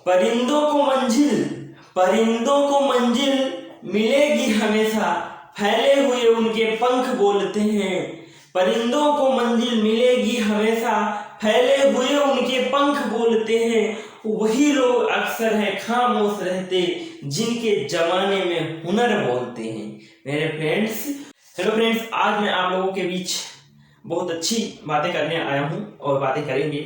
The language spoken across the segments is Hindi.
परिंदों को मंजिल मिलेगी हमेशा, फैले हुए उनके पंख बोलते हैं। परिंदों को मंजिल मिलेगी हमेशा, फैले हुए उनके पंख बोलते हैं। वही लोग अक्सर है खामोश रहते, जिनके जमाने में हुनर बोलते हैं। मेरे फ्रेंड्स, हेलो फ्रेंड्स, आज मैं आप लोगों के बीच बहुत अच्छी बातें करने आया हूँ और बातें करेंगे।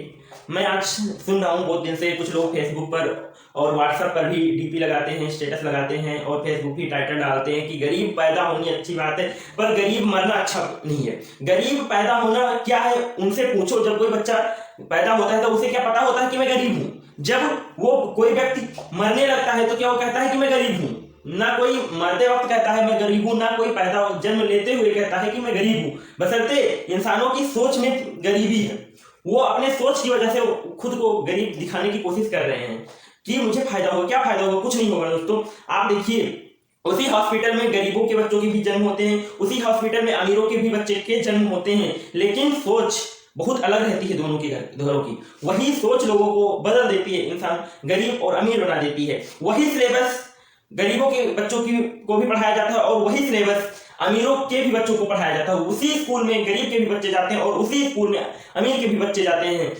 मैं आज सुन रहा हूँ बहुत दिन से कुछ लोग फेसबुक पर और व्हाट्सएप पर भी डीपी लगाते हैं, स्टेटस लगाते हैं और फेसबुक भी टाइटल डालते हैं कि गरीब पैदा होनी अच्छी बात है, पर गरीब मरना अच्छा नहीं है। गरीब पैदा होना क्या है, उनसे पूछो। जब कोई बच्चा पैदा होता है तो उसे क्या पता होता है कि मैं गरीब हूँ? जब वो कोई व्यक्ति मरने लगता है तो क्या वो कहता है कि मैं गरीब हूँ? ना कोई मरते वक्त कहता है मैं गरीब हूँ, ना कोई पैदा जन्म लेते हुए कहता है कि मैं गरीब हूँ। बशर्ते इंसानों की सोच में गरीबी है, वो अपने सोच की वजह से खुद को गरीब दिखाने की कोशिश कर रहे हैं कि मुझे फायदा होगा। क्या फायदा होगा? कुछ नहीं होगा दोस्तों। आप देखिए, उसी हॉस्पिटल में गरीबों के बच्चों के भी जन्म होते हैं, उसी हॉस्पिटल में अमीरों के भी बच्चे के जन्म होते हैं, लेकिन सोच बहुत अलग रहती है दोनों के घरों की। वही सोच लोगों को बदल देती है, इंसान गरीब और अमीर बना देती है। वही सिलेबस गरीबों के बच्चों को भी पढ़ाया जाता है और वही सिलेबस अमीरों के भी बच्चों को पढ़ाया जाता है। उसी स्कूल में गरीब के भी बच्चे जाते हैं और उसी स्कूल में अमीर के भी बच्चे जाते हैं।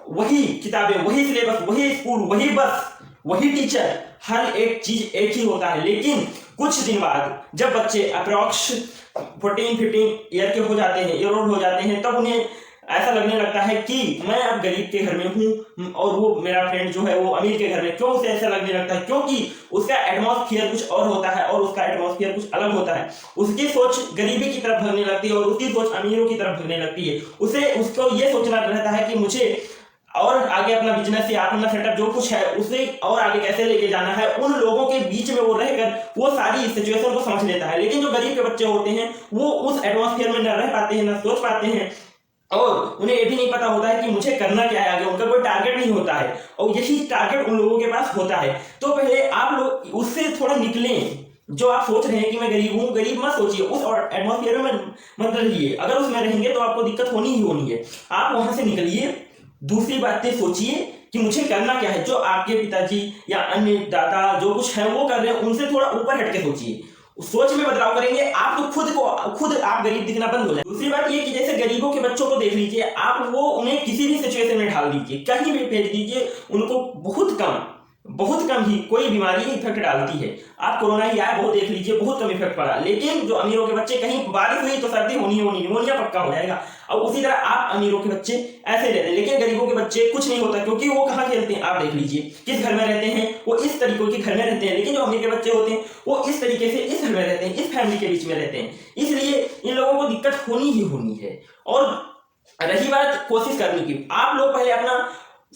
वही किताबें, वही सिलेबस, वही स्कूल, वही बस, वही टीचर, हर एक चीज एक ही होता है। लेकिन कुछ दिन बाद जब बच्चे अप्रॉक्स 14-15 ईयर के हो जाते हैं, ईयर ओल्ड हो जाते हैं, तब उन्हें ऐसा लगने लगता है कि मैं अब गरीब के घर में हूँ और वो मेरा फ्रेंड जो है वो अमीर के घर में। क्यों उसे ऐसा लगने लगता है? क्योंकि उसका एटमॉस्फेयर कुछ और होता है और उसका एटमॉस्फेयर कुछ अलग होता है। उसकी सोच गरीबी की तरफ भगने लगती है और उसकी सोच अमीरों की तरफ भगने लगती है। उसको ये सोचना रहता है कि मुझे और आगे अपना बिजनेस या अपना सेटअप जो कुछ है उसे और आगे कैसे लेके जाना है। उन लोगों के बीच में वो रहकर वो सारी सिचुएशन को समझ लेता है। लेकिन जो गरीब के बच्चे होते हैं वो उस एटमॉस्फेयर में न रह पाते हैं, न सोच पाते हैं और उन्हें ये भी नहीं पता होता है कि मुझे करना क्या है आगे। उनका कोई टारगेट नहीं होता है और यही टारगेट उन लोगों के पास होता है। तो पहले आप लोग उससे थोड़ा निकलें। जो आप सोच रहे हैं कि मैं गरीब हूँ, गरीब मत सोचिए, उस एटमॉस्फेयर में मत रहिए। अगर उसमें रहेंगे तो आपको दिक्कत होनी ही होनी है। आप वहां से निकलिए, दूसरी बातें सोचिए कि मुझे करना क्या है। जो आपके पिताजी या अन्य दादा जो कुछ है वो कर रहे हैं, उनसे थोड़ा ऊपर हटके सोचिए। सोच में बदलाव करेंगे आप तो खुद आप गरीब दिखना बंद हो जाए। दूसरी बात ये कि जैसे गरीबों के बच्चों को देख लीजिए आप, वो उन्हें किसी भी सिचुएशन में ढाल दीजिए, कहीं भी भेज दीजिए, उनको बहुत कम ही कोई बीमारी इफेक्ट डालती है। आप कोरोना ही आया वो देख लीजिए, बहुत कम इफेक्ट पड़ा। लेकिन जो अमीरों के बच्चे, कहीं बारिश हुई तो सर्दी होनी निमोनिया पक्का हो जाएगा। और उसी तरह आप अमीरों के बच्चे ऐसे रहते हैं, लेकिन गरीबों के बच्चे कुछ नहीं होता, क्योंकि वो कहाँ खेलते हैं। आप देख लीजिए किस घर में रहते हैं, वो इस तरीके के घर में रहते हैं। लेकिन जो अमीर के बच्चे होते हैं वो इस तरीके से इस घर में रहते हैं, इस फैमिली के बीच में रहते हैं। इसलिए इन लोगों को दिक्कत होनी ही होनी है। और रही बात कोशिश करने की, आप लोग पहले अपना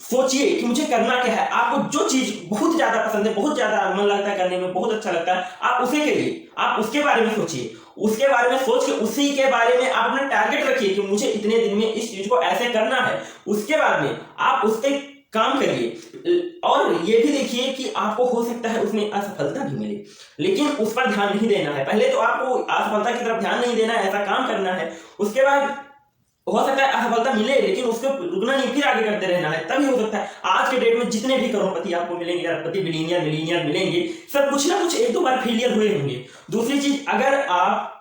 सोचिए कि मुझे करना क्या है। आपको जो चीज बहुत ज्यादा पसंद है, बहुत ज्यादा मन लगता है करने में, बहुत अच्छा लगता है, आप उसे करिए। आप उसके बारे में सोचिए, उसके बारे में सोच के उसी के बारे में आप अपना टारगेट रखिए कि मुझे इतने दिन में इस चीज को ऐसे करना है। उसके बाद में आप उस पर काम करिए और ये भी देखिए कि आपको हो सकता है उसमें असफलता भी मिले, लेकिन उस पर ध्यान नहीं देना है। पहले तो आपको असफलता की तरफ ध्यान नहीं देना है, ऐसा काम करना है। उसके बाद हो सकता है असफलता मिले, लेकिन उसको रुकना नहीं, फिर आगे करते रहना है, तभी हो सकता है। आज के डेट में जितने भी करोड़पति आपको मिलेंगे, अरबपति, बिलियनियर, मिलियनियर मिलेंगे, सब कुछ ना कुछ एक दो बार फेलियर हुए होंगे। दूसरी चीज, अगर आप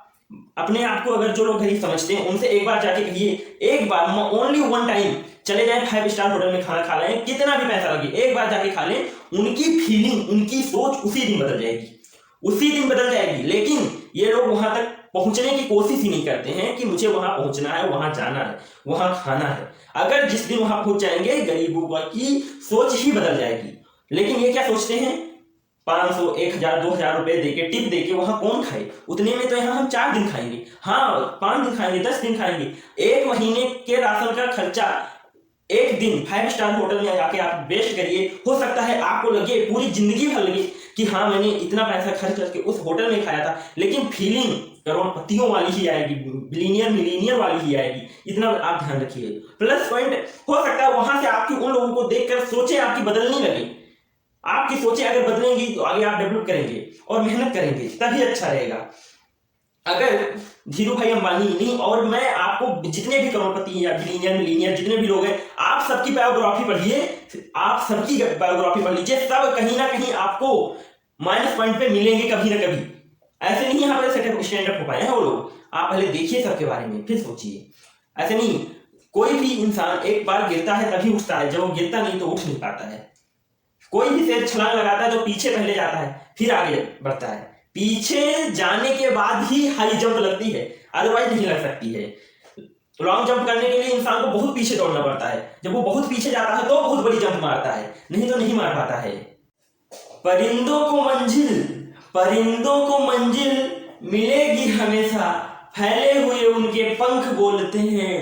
अपने आप को, अगर जो लोग गरीब समझते हैं उनसे एक बार जाके कहिए, एक बार ओनली वन टाइम चले जाए 5 स्टार होटल में खाना खा लें, कितना भी पैसा लगे, एक बार जाके खा लें, उनकी फीलिंग, उनकी सोच उसी दिन बदल जाएगी, उसी दिन बदल जाएगी। लेकिन ये लोग वहां तक पहुंचने की कोशिश ही नहीं करते हैं कि मुझे वहां पहुंचना है, वहां जाना है, वहां खाना है। अगर जिस दिन वहां पहुंच जाएंगे, गरीबों की सोच ही बदल जाएगी। लेकिन ये क्या सोचते हैं, 500, 1000, 2000 रुपए देके, टिप देके वहां कौन खाए? उतने में तो यहाँ हम 4 दिन खाएंगे, हाँ 5 दिन खाएंगे, 10 दिन खाएंगे। 1 महीने के राशन का खर्चा एक दिन 5 स्टार होटल में जाके आप वेस्ट करिए। हो सकता है आपको लगे, पूरी जिंदगी भर लगे कि हाँ मैंने इतना पैसा खर्च करके उस होटल में खाया था, लेकिन फीलिंग करोड़पतियों वाली ही आएगी, बिलियनियर मिलियनियर वाली ही आएगी। इतना आप ध्यान रखिए। प्लस पॉइंट, हो सकता है वहां से आपकी उन लोगों को देखकर सोचें आपकी बदलने लगे। आपकी सोचें अगर बदलेंगी तो आगे आप डेवलप करेंगे और मेहनत करेंगे, तभी अच्छा रहेगा। अगर धीरू भाई अंबानी नहीं, और मैं आपको जितने भी करोड़पति या बिलियनियर जितने भी लोग हैं, आप सबकी बायोग्राफी पढ़िए, आप सबकी बायोग्राफी पढ़ लीजिए, सब कहीं ना कहीं आपको माइनस पॉइंट पे मिलेंगे कभी ना कभी। ऐसे नहीं यहाँ पे स्टैंड अप हो पाए हैं वो लोग। आप पहले देखिए सबके बारे में, फिर सोचिए। ऐसे नहीं, कोई भी इंसान एक बार गिरता है तभी उठता है, जब वो गिरता नहीं तो उठ नहीं पाता है। कोई भी शेर छलांग लगाता है तो पीछे पहले जाता है फिर आगे बढ़ता है, पीछे जाने के बाद ही हाई जंप लगती है, अदरवाइज नहीं लग सकती है। लॉन्ग जंप करने के लिए इंसान को बहुत पीछे दौड़ना पड़ता है, जब वो बहुत पीछे जाता है तो बहुत बड़ी जंप मारता है, नहीं तो नहीं मार पाता है। परिंदों को मंजिल, परिंदों को मंजिल मिलेगी हमेशा, फैले हुए उनके पंख बोलते हैं।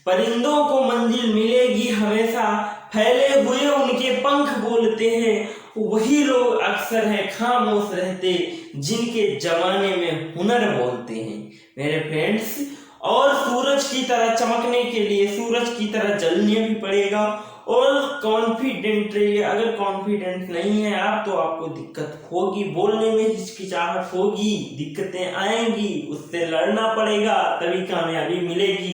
परिंदों को मंजिल मिलेगी हमेशा, फैले हुए उनके पंख बोलते हैं। वही लोग अक्सर हैं खामोश रहते, जिनके जमाने में हुनर बोलते हैं। मेरे फ्रेंड्स, और सूरज की तरह चमकने के लिए सूरज की तरह जलने भी पड़ेगा, और कॉन्फिडेंट रहिए। अगर कॉन्फिडेंस नहीं है आप, तो आपको दिक्कत होगी, बोलने में हिचकिचाहट होगी, दिक्कतें आएंगी, उससे लड़ना पड़ेगा, तभी कामयाबी मिलेगी।